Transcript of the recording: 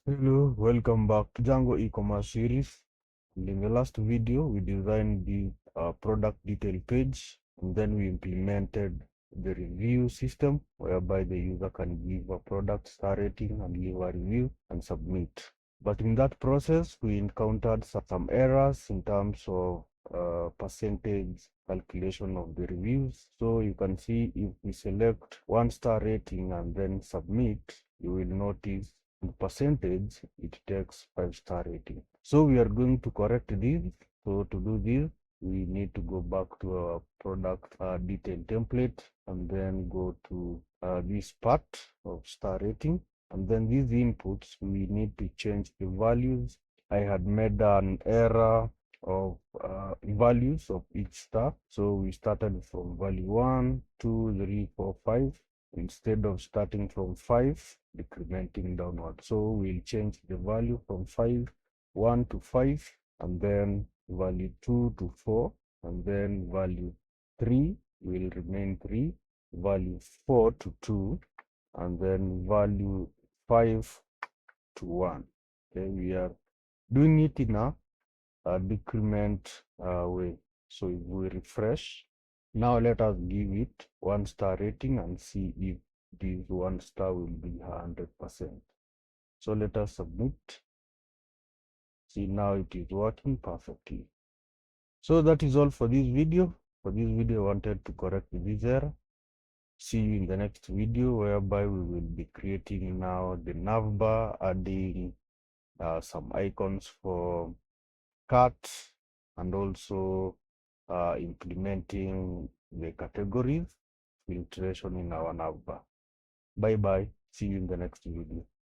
Hello, welcome back to Django e-commerce series. And in the last video, we designed the product detail page, and then we implemented the review system whereby the user can give a product star rating and leave a review and submit. But in that process, we encountered some errors in terms of percentage calculation of the reviews. So you can see if we select 1-star rating and then submit, you will notice the percentage it takes 5-star rating. So we are going to correct this. So to do this, we need to go back to our product detail template and then go to this part of star rating. And then these inputs, we need to change the values. I had made an error of values of each star. So we started from value 1, 2, 3, 4, 5 instead of starting from 5, decrementing downward. So we'll change the value from 5, 1 to 5, and then value 2 to 4, and then value 3 will remain 3, value 4 to 2, and then value 5 to 1. Okay, we are doing it in a decrement way. So if we refresh, now let us give it 1-star rating and see if this 1-star will be 100%. So let us submit. See, now it is working perfectly. So that is all for this video. For this video, I wanted to correct this error. See you in the next video, whereby we will be creating now the navbar, adding some icons for carts, and also implementing the categories filtration in our navbar. Bye bye. See you in the next video.